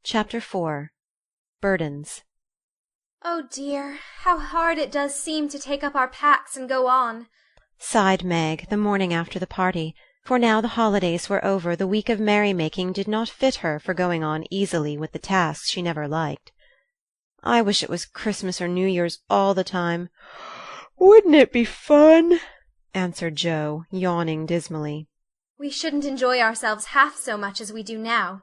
Chapter 4 Burdens "Oh dear, how hard it does seem to take up our packs and go on," sighed Meg the morning after the party, for now the holidays were over the week of merry-making did not fit her for going on easily with the tasks she never liked. "I wish it was Christmas or New Year's all the time." "Wouldn't it be fun?" answered Joe, yawning dismally. "We shouldn't enjoy ourselves half so much as we do now.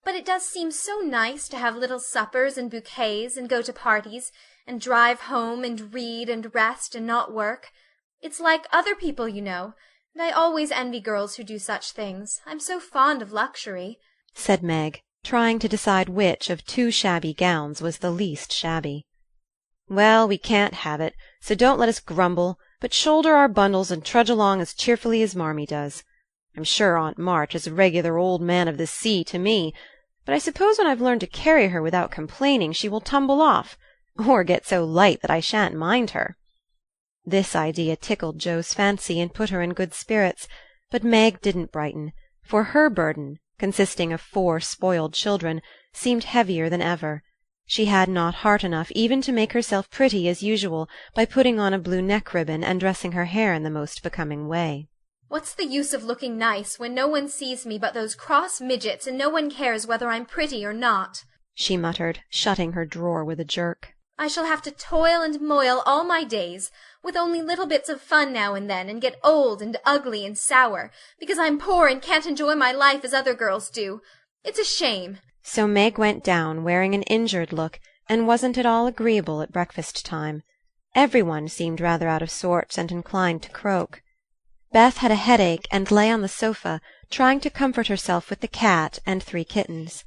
But it does seem so nice to have little suppers and bouquets and go to parties and drive home and read and rest and not work. It's like other people, you know, and I always envy girls who do such things. I'm so fond of luxury," said Meg, trying to decide which of two shabby gowns was the least shabby. "Well, we can't have it, so don't let us grumble, but shoulder our bundles and trudge along as cheerfully as Marmee does. I'm sure Aunt March is a regular old man of the sea to me, but I suppose when I've learned to carry her without complaining she will tumble off, or get so light that I shan't mind her." This idea tickled Joe's fancy and put her in good spirits, but Meg didn't brighten, for her burden, consisting of 4 spoiled children, seemed heavier than ever. She had not heart enough even to make herself pretty as usual by putting on a blue neck-ribbon and dressing her hair in the most becoming way. "What's the use of looking nice when no one sees me but those cross midgets and no one cares whether I'm pretty or not?" she muttered, shutting her drawer with a jerk. "I shall have to toil and moil all my days, with only little bits of fun now and then, and get old and ugly and sour, because I'm poor and can't enjoy my life as other girls do. It's a shame." So Meg went down wearing an injured look, and wasn't at all agreeable at breakfast time. Every one seemed rather out of sorts and inclined to croak. Beth had a headache and lay on the sofa, trying to comfort herself with the cat and 3 kittens.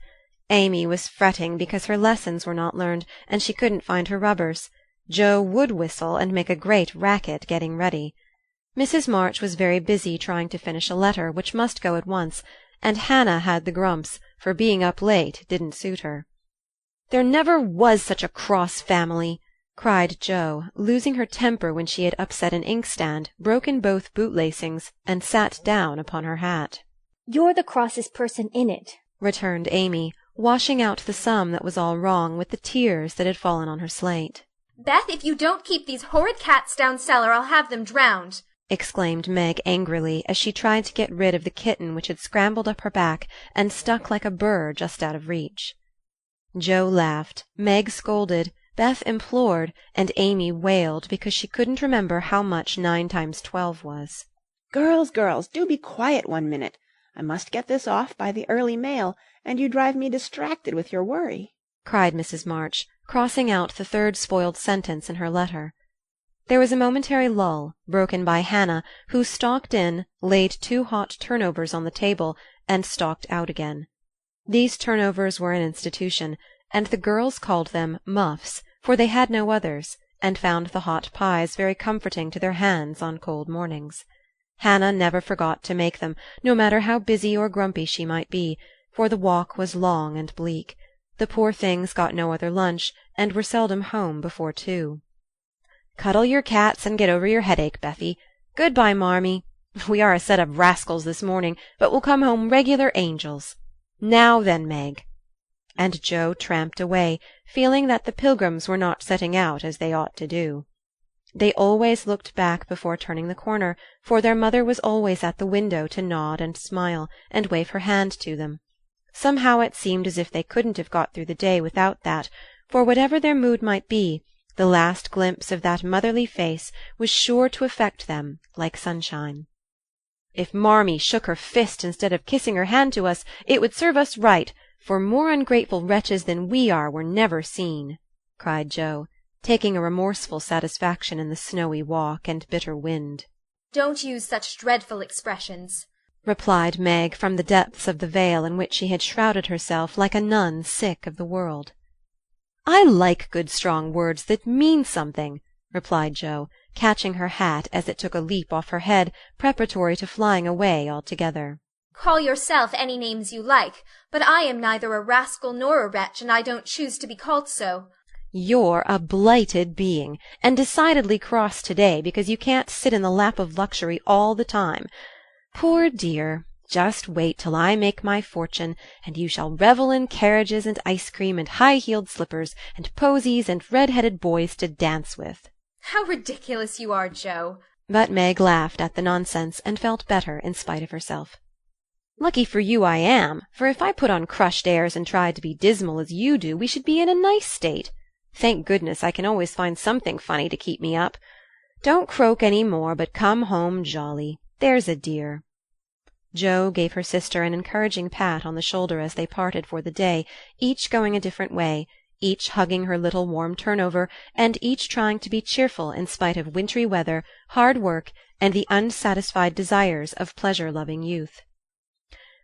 Amy was fretting because her lessons were not learned, and she couldn't find her rubbers. Joe would whistle and make a great racket getting ready. Mrs. March was very busy trying to finish a letter which must go at once, and Hannah had the grumps, for being up late didn't suit her. "There never was such a cross family!" cried Joe, losing her temper when she had upset an inkstand, broken both boot-lacings, and sat down upon her hat. "You're the crossest person in it," returned Amy, washing out the sum that was all wrong with the tears that had fallen on her slate. "Beth, if you don't keep these horrid cats down cellar, I'll have them drowned," exclaimed Meg angrily as she tried to get rid of the kitten which had scrambled up her back and stuck like a burr just out of reach. Joe laughed, Meg scolded, Beth implored, and Amy wailed because she couldn't remember how much 9 times 12 was. Girls, do be quiet 1 minute. I must get this off by the early mail, and you drive me distracted with your worry," cried Mrs. March, crossing out the 3rd spoiled sentence in her letter. There was a momentary lull, broken by Hannah, who stalked in, laid 2 hot turnovers on the table, and stalked out again. These turnovers were an institution, and the girls called them muffs, for they had no others, and found the hot pies very comforting to their hands on cold mornings. Hannah never forgot to make them, no matter how busy or grumpy she might be, for the walk was long and bleak. The poor things got no other lunch, and were seldom home before 2. "Cuddle your cats and get over your headache, Bethy. Good-bye, Marmee. We are a set of rascals this morning, but we'll come home regular angels. Now then, Meg." And Joe tramped away, feeling that the Pilgrims were not setting out as they ought to do. They always looked back before turning the corner, for their mother was always at the window to nod and smile, and wave her hand to them. Somehow it seemed as if they couldn't have got through the day without that, for whatever their mood might be, the last glimpse of that motherly face was sure to affect them like sunshine. "If Marmee shook her fist instead of kissing her hand to us, it would serve us right, for more ungrateful wretches than we are were never seen," cried Joe, taking a remorseful satisfaction in the snowy walk and bitter wind. "Don't use such dreadful expressions," replied Meg from the depths of the veil in which she had shrouded herself like a nun sick of the world. "I like good strong words that mean something," replied Joe, catching her hat as it took a leap off her head, preparatory to flying away altogether. "Call yourself any names you like, but I am neither a rascal nor a wretch, and I don't choose to be called so." "You're a blighted being, and decidedly cross to-day because you can't sit in the lap of luxury all the time. Poor dear, Just wait till I make my fortune, and you shall revel in carriages and ice cream and high-heeled slippers and posies and red-headed boys to dance with." How ridiculous you are, Joe. But Meg laughed at the nonsense, and felt better in spite of herself. "Lucky for you I am, for if I put on crushed airs and tried to be dismal as you do, we should be in a nice state. Thank goodness I can always find something funny to keep me up. Don't croak any more, but come home jolly. There's a dear." Joe gave her sister an encouraging pat on the shoulder as they parted for the day, each going a different way, each hugging her little warm turnover, and each trying to be cheerful in spite of wintry weather, hard work, and the unsatisfied desires of pleasure-loving youth.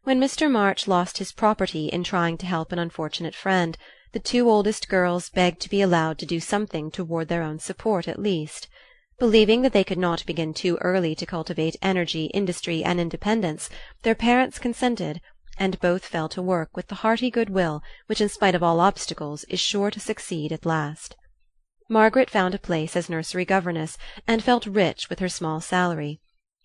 When Mr. March lost his property in trying to help an unfortunate friend, the two oldest girls begged to be allowed to do something toward their own support at least. Believing that they could not begin too early to cultivate energy, industry, and independence, their parents consented, and both fell to work with the hearty good-will which, in spite of all obstacles, is sure to succeed at last. Margaret found a place as nursery governess, and felt rich with her small salary.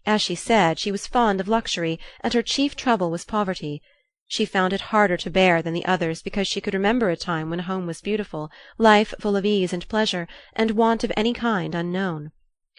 As she said, she was fond of luxury, and her chief trouble was poverty. She found it harder to bear than the others because she could remember a time when home was beautiful, life full of ease and pleasure, and want of any kind unknown.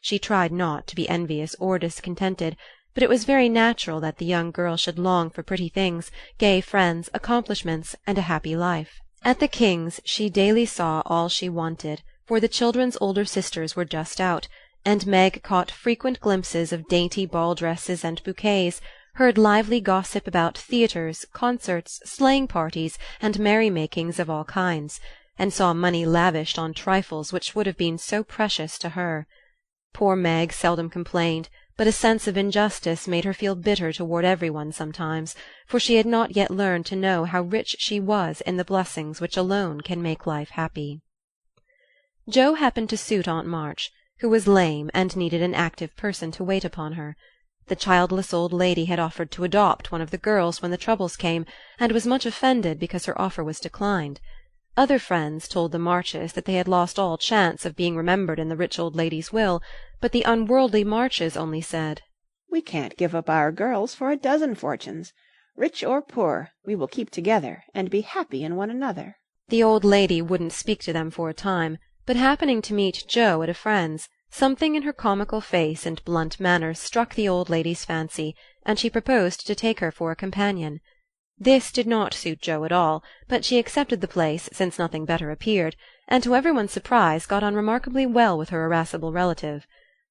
She tried not to be envious or discontented, but it was very natural that the young girl should long for pretty things, gay friends, accomplishments, and a happy life. At the Kings she daily saw all she wanted, for the children's older sisters were just out, and Meg caught frequent glimpses of dainty ball-dresses and bouquets, heard lively gossip about theatres, concerts, sleighing parties, and merry-makings of all kinds, and saw money lavished on trifles which would have been so precious to her. Poor Meg seldom complained, but a sense of injustice made her feel bitter toward everyone sometimes, for she had not yet learned to know how rich she was in the blessings which alone can make life happy. Joe happened to suit Aunt March, who was lame and needed an active person to wait upon her. The childless old lady had offered to adopt one of the girls when the troubles came, and was much offended because her offer was declined. Other friends told the Marches that they had lost all chance of being remembered in the rich old lady's will, but the unworldly Marches only said, "We can't give up our girls for a dozen fortunes. Rich or poor, we will keep together and be happy in one another." The old lady wouldn't speak to them for a time, but happening to meet Joe at a friend's, something in her comical face and blunt manner struck the old lady's fancy, and she proposed to take her for a companion. This did not suit Joe at all, but she accepted the place since nothing better appeared, and to everyone's surprise got on remarkably well with her irascible relative.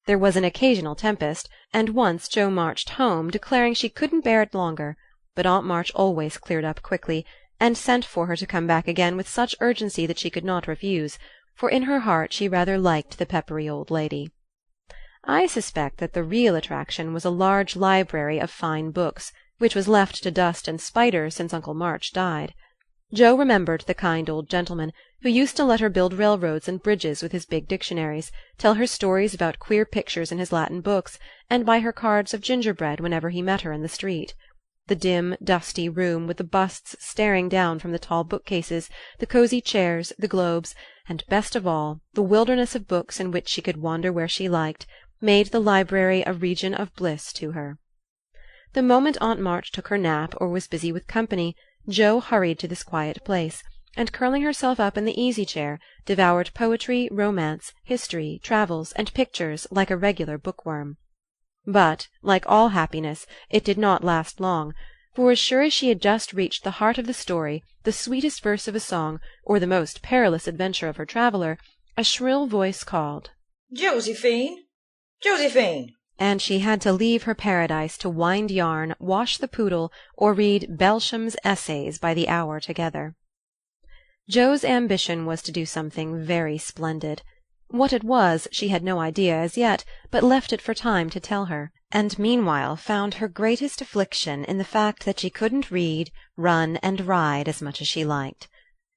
There was an occasional tempest, and once Joe marched home, declaring she couldn't bear it longer, but Aunt March always cleared up quickly, and sent for her to come back again with such urgency that she could not refuse, for in her heart she rather liked the peppery old lady. I suspect that the real attraction was a large library of fine books, which was left to dust and spiders since Uncle March died. Joe remembered the kind old gentleman who used to let her build railroads and bridges with his big dictionaries, tell her stories about queer pictures in his Latin books, and buy her cards of gingerbread whenever he met her in the street. The dim, dusty room, with the busts staring down from the tall bookcases, the cosy chairs, the globes, and, best of all, the wilderness of books in which she could wander where she liked, made the library a region of bliss to her. The moment Aunt March took her nap or was busy with company, Joe hurried to this quiet place, and curling herself up in the easy-chair, devoured poetry, romance, history, travels, and pictures like a regular bookworm. But, like all happiness, it did not last long, for as sure as she had just reached the heart of the story, the sweetest verse of a song, or the most perilous adventure of her traveller, a shrill voice called, "Josephine! Josephine!" and she had to leave her paradise to wind yarn, wash the poodle, or read Belsham's Essays by the hour together. Joe's ambition was to do something very splendid. What it was she had no idea as yet, but left it for time to tell her, and meanwhile found her greatest affliction in the fact that she couldn't read, run, and ride as much as she liked.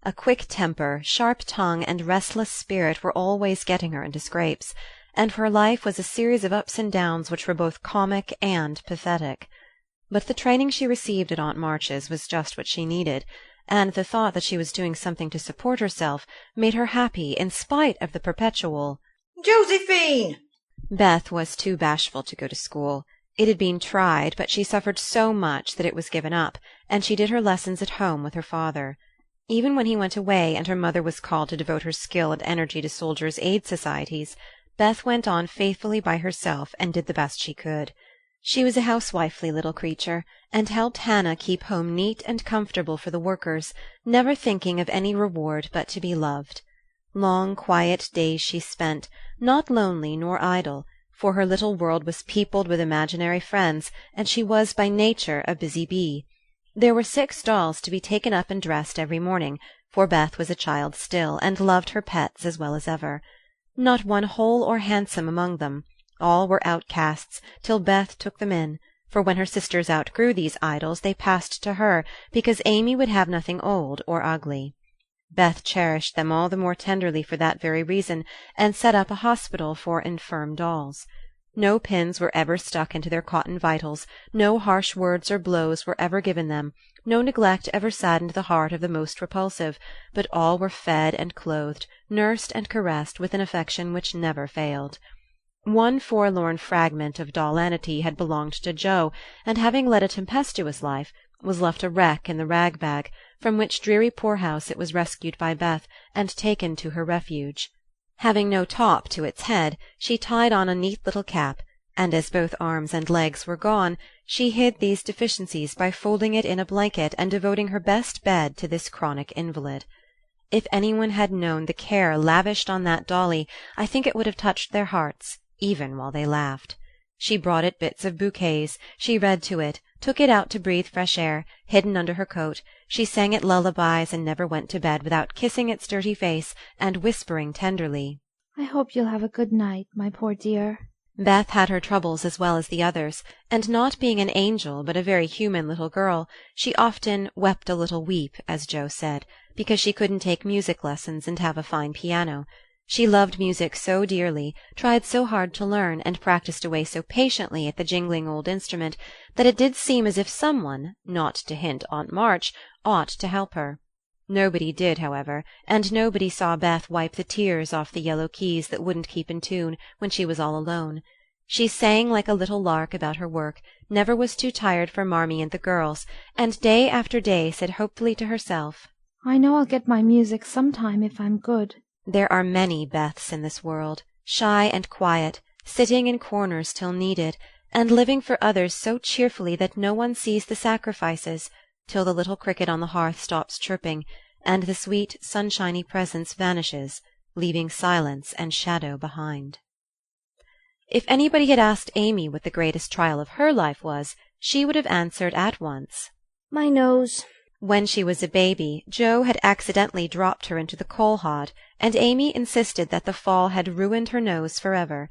A quick temper, sharp tongue, and restless spirit were always getting her into scrapes, and her life was a series of ups and downs which were both comic and pathetic. But the training she received at Aunt March's was just what she needed, and the thought that she was doing something to support herself made her happy in spite of the perpetual "Josephine!" Beth was too bashful to go to school. It had been tried, but she suffered so much that it was given up, and she did her lessons at home with her father. Even when he went away and her mother was called to devote her skill and energy to soldiers' aid societies, Beth went on faithfully by herself and did the best she could. She was a housewifely little creature, and helped Hannah keep home neat and comfortable for the workers, never thinking of any reward but to be loved. Long, quiet days she spent, not lonely nor idle, for her little world was peopled with imaginary friends, and she was by nature a busy bee. There were 6 dolls to be taken up and dressed every morning, for Beth was a child still, and loved her pets as well as ever. Not one whole or handsome among them. All were outcasts, till Beth took them in, for when her sisters outgrew these idols they passed to her, because Amy would have nothing old or ugly. Beth cherished them all the more tenderly for that very reason, and set up a hospital for infirm dolls. No pins were ever stuck into their cotton vitals, no harsh words or blows were ever given them, no neglect ever saddened the heart of the most repulsive, but all were fed and clothed, nursed and caressed with an affection which never failed. One forlorn fragment of dollanity had belonged to Jo, and having led a tempestuous life, was left a wreck in the rag-bag, from which dreary poorhouse it was rescued by Beth and taken to her refuge. Having no top to its head, she tied on a neat little cap, and as both arms and legs were gone, she hid these deficiencies by folding it in a blanket and devoting her best bed to this chronic invalid. If anyone had known the care lavished on that dolly, I think it would have touched their hearts, even while they laughed. She brought it bits of bouquets, she read to it, took it out to breathe fresh air, hidden under her coat, she sang it lullabies and never went to bed without kissing its dirty face and whispering tenderly, "I hope you'll have a good night, my poor dear." Beth had her troubles as well as the others, and not being an angel but a very human little girl, she often wept a little weep, as Jo said, because she couldn't take music lessons and have a fine piano. She loved music so dearly, tried so hard to learn, and practised away so patiently at the jingling old instrument, that it did seem as if someone, not to hint Aunt March, ought to help her. Nobody did, however, and nobody saw Beth wipe the tears off the yellow keys that wouldn't keep in tune when she was all alone. She sang like a little lark about her work, never was too tired for Marmee and the girls, and day after day said hopefully to herself, "I know I'll get my music sometime if I'm good." There are many Beths in this world, shy and quiet, sitting in corners till needed, and living for others so cheerfully that no one sees the sacrifices, till the little cricket on the hearth stops chirping, and the sweet, sunshiny presence vanishes, leaving silence and shadow behind. If anybody had asked Amy what the greatest trial of her life was, she would have answered at once, My nose. When she was a baby, Jo had accidentally dropped her into the coal-hod, and Amy insisted that the fall had ruined her nose forever.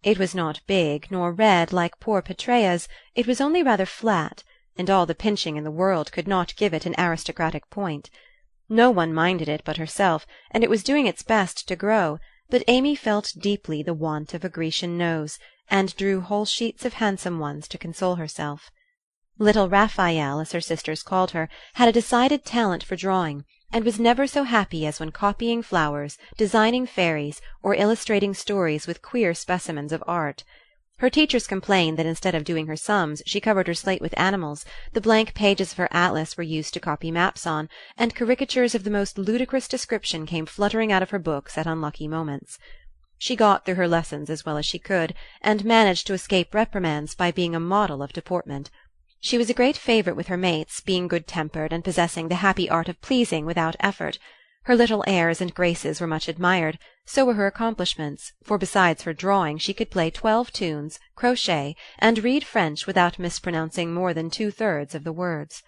It was not big nor red like poor Petrea's, it was only rather flat, and all the pinching in the world could not give it an aristocratic point. No one minded it but herself, and it was doing its best to grow, but Amy felt deeply the want of a Grecian nose, and drew whole sheets of handsome ones to console herself. Little Raphael, as her sisters called her, had a decided talent for drawing, and was never so happy as when copying flowers, designing fairies, or illustrating stories with queer specimens of art. Her teachers complained that instead of doing her sums she covered her slate with animals, the blank pages of her atlas were used to copy maps on, and caricatures of the most ludicrous description came fluttering out of her books at unlucky moments. She got through her lessons as well as she could, and managed to escape reprimands by being a model of deportment. She was a great favourite with her mates, being good-tempered and possessing the happy art of pleasing without effort. Her little airs and graces were much admired, so were her accomplishments, for besides her drawing she could play 12 tunes, crochet, and read French without mispronouncing more than 2/3 of the words.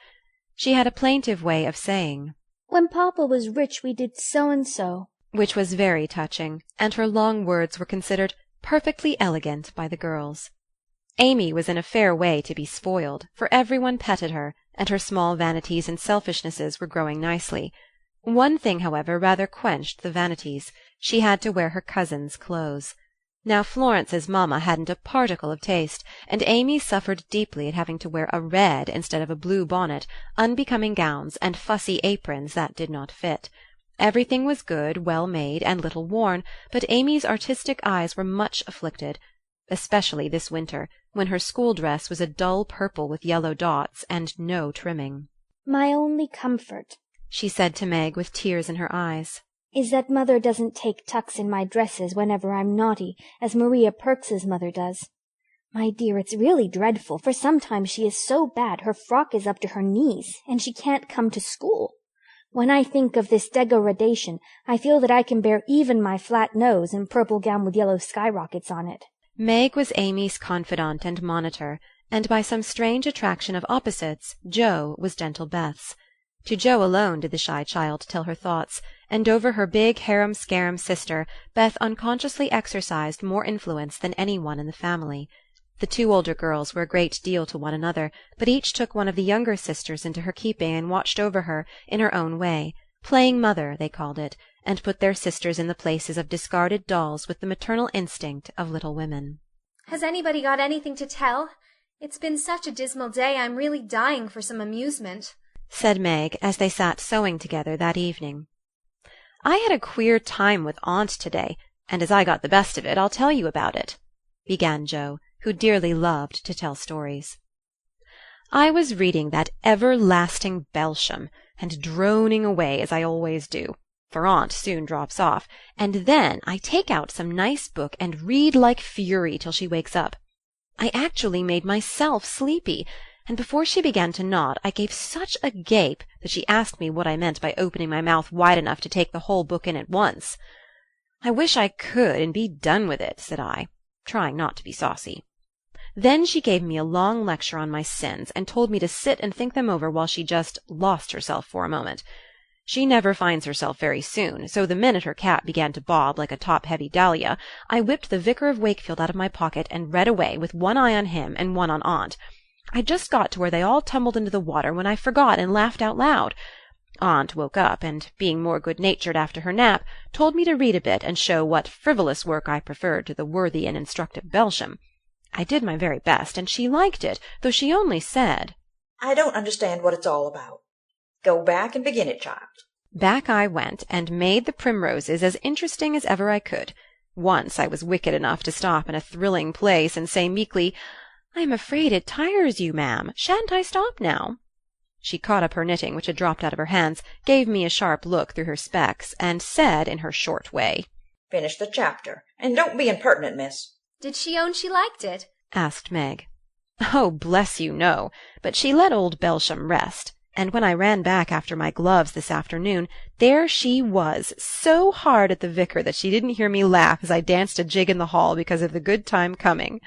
She had a plaintive way of saying, When Papa was rich we did so and so, which was very touching, and her long words were considered perfectly elegant by the girls. Amy was in a fair way to be spoiled, for everyone petted her, and her small vanities and selfishnesses were growing nicely. One thing, however, rather quenched the vanities. She had to wear her cousin's clothes. Now Florence's mamma hadn't a particle of taste, and Amy suffered deeply at having to wear a red instead of a blue bonnet, unbecoming gowns, and fussy aprons that did not fit. Everything was good, well made, and little worn, but Amy's artistic eyes were much afflicted. especially this winter, when her school dress was a dull purple with yellow dots and no trimming. My only comfort, she said to Meg with tears in her eyes, is that Mother doesn't take tucks in my dresses whenever I'm naughty, as Maria Perks's mother does. My dear, it's really dreadful, for sometimes she is so bad her frock is up to her knees, and she can't come to school. When I think of this degradation, I feel that I can bear even my flat nose and purple gown with yellow skyrockets on it. Meg was Amy's confidant and monitor, and by some strange attraction of opposites, Jo was gentle Beth's. To Jo alone did the shy child tell her thoughts, and over her big harum-scarum sister Beth unconsciously exercised more influence than any one in the family. The two older girls were a great deal to one another, but each took one of the younger sisters into her keeping and watched over her in her own way. Playing mother, they called it, and put their sisters in the places of discarded dolls with the maternal instinct of little women. Has anybody got anything to tell? It's been such a dismal day, I'm really dying for some amusement, said Meg as they sat sewing together that evening. I had a queer time with Aunt today, and as I got the best of it, I'll tell you about it, began Jo, who dearly loved to tell stories. I was reading that everlasting Belsham, and droning away as I always do, for Aunt soon drops off, and then I take out some nice book and read like fury till she wakes up. I actually made myself sleepy, and before she began to nod I gave such a gape that she asked me what I meant by opening my mouth wide enough to take the whole book in at once. I wish I could and be done with it, said I, trying not to be saucy. Then she gave me a long lecture on my sins, and told me to sit and think them over while she just lost herself for a moment. She never finds herself very soon, so the minute her cap began to bob like a top-heavy dahlia, I whipped the Vicar of Wakefield out of my pocket and read away, with one eye on him and one on Aunt. I just got to where they all tumbled into the water when I forgot and laughed out loud. Aunt woke up, and, being more good-natured after her nap, told me to read a bit and show what frivolous work I preferred to the worthy and instructive Belsham. I did my very best, and she liked it, though she only said, I don't understand what it's all about. Go back and begin it, child. Back I went, and made the primroses as interesting as ever I could. Once I was wicked enough to stop in a thrilling place and say meekly, I am afraid it tires you, ma'am. Shan't I stop now? She caught up her knitting, which had dropped out of her hands, gave me a sharp look through her specs, and said in her short way, Finish the chapter, and don't be impertinent, miss. Did she own she liked it? asked Meg. Oh, bless you, no, but she let old Belsham rest, and when I ran back after my gloves this afternoon, there she was, so hard at the vicar that she didn't hear me laugh as I danced a jig in the hall because of the good time coming.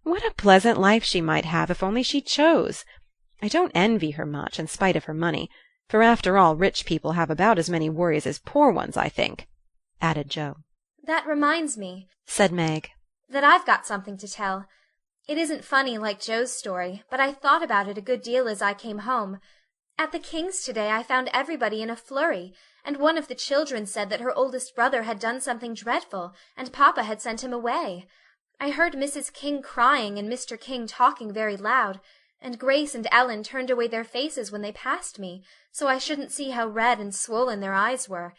What a pleasant life she might have if only she chose! I don't envy her much, in spite of her money, for after all rich people have about as many worries as poor ones, I think, added Jo. That reminds me, said Meg, that I've got something to tell. It isn't funny like Jo's story, but I thought about it a good deal as I came home. At the King's today I found everybody in a flurry, and one of the children said that her oldest brother had done something dreadful, and Papa had sent him away. I heard Mrs. King crying and Mr. King talking very loud, and Grace and Ellen turned away their faces when they passed me, so I shouldn't see how red and swollen their eyes were.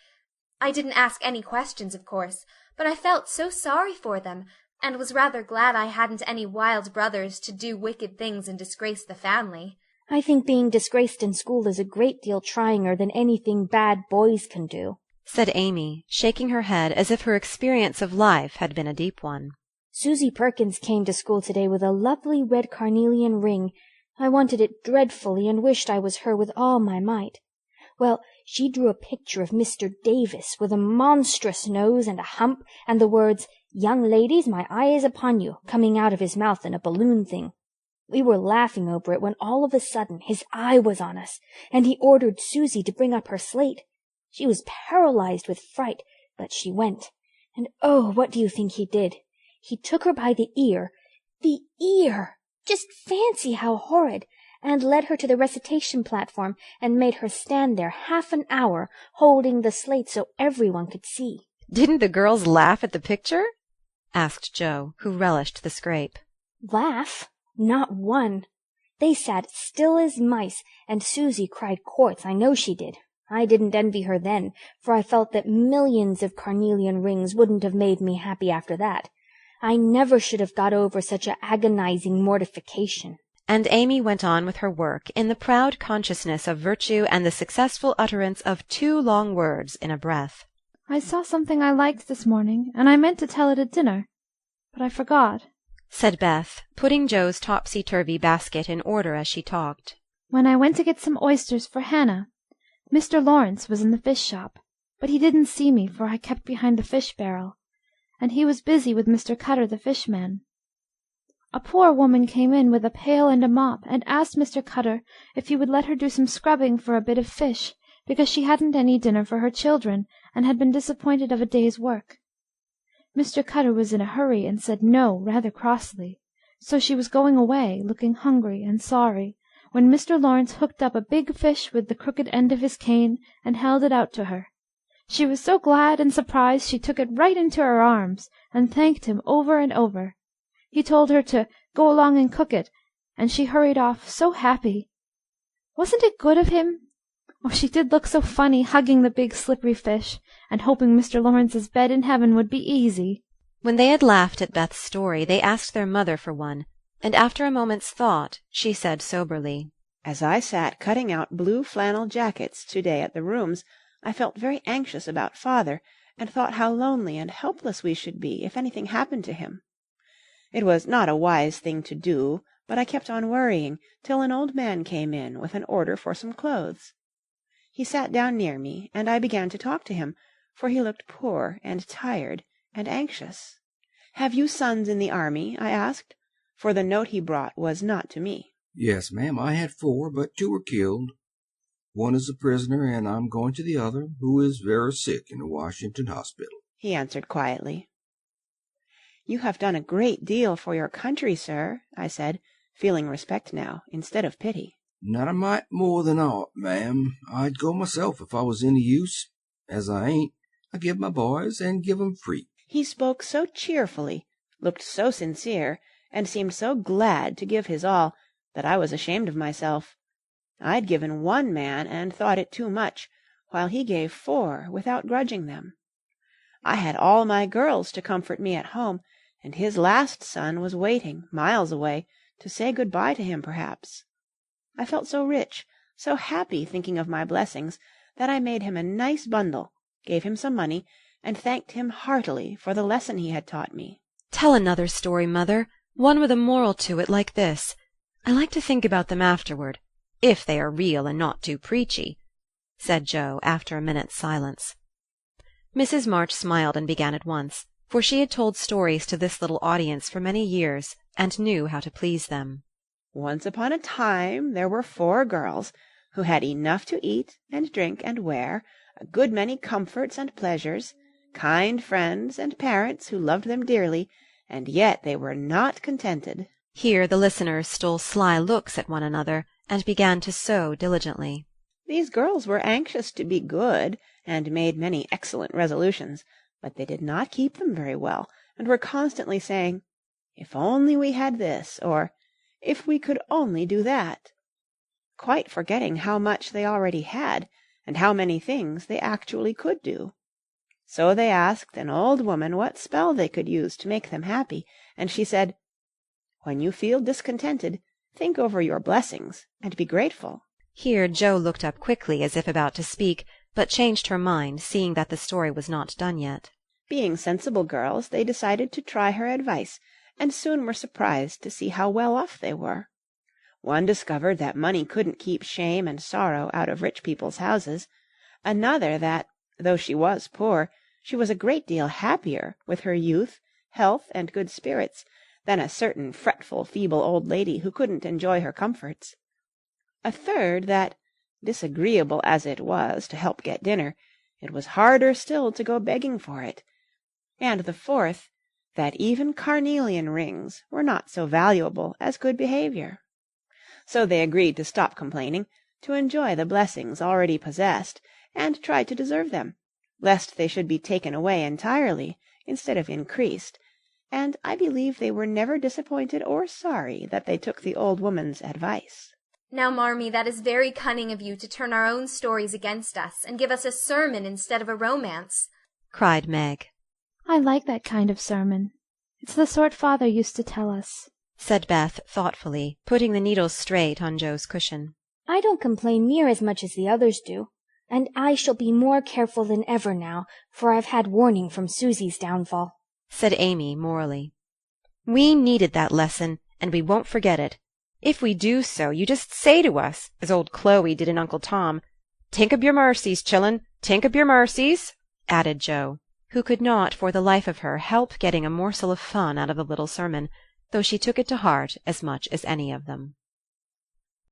I didn't ask any questions, of course, but I felt so sorry for them, and was rather glad I hadn't any wild brothers to do wicked things and disgrace the family. I think being disgraced in school is a great deal tryinger than anything bad boys can do, said Amy, shaking her head as if her experience of life had been a deep one. Susie Perkins came to school today with a lovely red carnelian ring. I wanted it dreadfully and wished I was her with all my might. Well, she drew a picture of Mr. Davis with a monstrous nose and a hump and the words, Young ladies, my eye is upon you, coming out of his mouth in a balloon thing. We were laughing over it when all of a sudden his eye was on us, and he ordered Susie to bring up her slate. She was paralyzed with fright, but she went. And oh, what do you think he did? He took her by the ear. The ear! Just fancy how horrid! And led her to the recitation platform and made her stand there half an hour, holding the slate so everyone could see. Didn't the girls laugh at the picture? asked Jo, who relished the scrape. Laugh? Not one. They sat still as mice, and Susie cried quarts, I know she did. I didn't envy her then, for I felt that millions of carnelian rings wouldn't have made me happy after that. I never should have got over such a agonizing mortification." And Amy went on with her work in the proud consciousness of virtue and the successful utterance of 2 long words in a breath. "I saw something I liked this morning, and I meant to tell it at dinner, but I forgot," said Beth, putting Joe's topsy-turvy basket in order as she talked. "When I went to get some oysters for Hannah, Mr. Lawrence was in the fish shop, but he didn't see me, for I kept behind the fish barrel, and he was busy with Mr. Cutter the fishman. A poor woman came in with a pail and a mop, and asked Mr. Cutter if he would let her do some scrubbing for a bit of fish, because she hadn't any dinner for her children, and had been disappointed of a day's work. Mr. Cutter was in a hurry, and said no rather crossly, so she was going away, looking hungry and sorry, when Mr. Lawrence hooked up a big fish with the crooked end of his cane, and held it out to her. She was so glad and surprised she took it right into her arms, and thanked him over and over. He told her to go along and cook it, and she hurried off, so happy. Wasn't it good of him? Oh, she did look so funny, hugging the big slippery fish, and hoping Mr. Lawrence's bed in heaven would be easy." When they had laughed at Beth's story, they asked their mother for one, and after a moment's thought, she said soberly, As I sat cutting out blue flannel jackets to-day at the rooms, I felt very anxious about father, and thought how lonely and helpless we should be if anything happened to him. It was not a wise thing to do, but I kept on worrying till an old man came in with an order for some clothes. He sat down near me, and I began to talk to him, for he looked poor and tired and anxious. "Have you sons in the army?" I asked, for the note he brought was not to me. "Yes, ma'am, I had 4, but 2 were killed. One is a prisoner, and I'm going to the other, who is very sick in a Washington hospital," he answered quietly. "You have done a great deal for your country, sir," I said, feeling respect now instead of pity. "Not a mite more than aught, ma'am. I'd go myself if I was any use. As I ain't, I give my boys, and give 'em free." He spoke so cheerfully, looked so sincere, and seemed so glad to give his all, that I was ashamed of myself. I'd given 1 man and thought it too much, while he gave 4 without grudging them. I had all my girls to comfort me at home, and his last son was waiting, miles away, to say good-bye to him perhaps. I felt so rich, so happy thinking of my blessings, that I made him a nice bundle, gave him some money, and thanked him heartily for the lesson he had taught me. "Tell another story, mother, one with a moral to it like this. I like to think about them afterward, if they are real and not too preachy," said Joe after a minute's silence. Mrs. March smiled and began at once, for she had told stories to this little audience for many years, and knew how to please them. "Once upon a time there were 4 girls who had enough to eat and drink and wear, a good many comforts and pleasures, kind friends and parents who loved them dearly, and yet they were not contented." Here the listeners stole sly looks at one another, and began to sew diligently. These girls were anxious to be good, and made many excellent resolutions, but they did not keep them very well, and were constantly saying, "If only we had this," or "If we could only do that," quite forgetting how much they already had, and how many things they actually could do. So they asked an old woman what spell they could use to make them happy, and she said, "When you feel discontented, think over your blessings, and be grateful." Here Joe looked up quickly as if about to speak, but changed her mind, seeing that the story was not done yet. Being sensible girls, they decided to try her advice, and soon were surprised to see how well off they were. One discovered that money couldn't keep shame and sorrow out of rich people's houses, another that, though she was poor, she was a great deal happier with her youth, health, and good spirits than a certain fretful, feeble old lady who couldn't enjoy her comforts. A third that, disagreeable as it was to help get dinner, it was harder still to go begging for it. And the fourth, that even carnelian rings were not so valuable as good behavior. So they agreed to stop complaining, to enjoy the blessings already possessed, and try to deserve them, lest they should be taken away entirely instead of increased, and I believe they were never disappointed or sorry that they took the old woman's advice. Now, Marmee, that is very cunning of you to turn our own stories against us, and give us a sermon instead of a romance," cried Meg. "I like that kind of sermon. It's the sort father used to tell us," said Beth thoughtfully, putting the needles straight on Joe's cushion. I don't complain near as much as the others do, and I shall be more careful than ever now, for I've had warning from Susie's downfall," said Amy morally. "We needed that lesson, and we won't forget it. If we do so, you just say to us, as old Chloe did in Uncle Tom, 'Tink up your mercies, chillun, tink up your mercies,'" added Joe, who could not for the life of her help getting a morsel of fun out of the little sermon, though she took it to heart as much as any of them.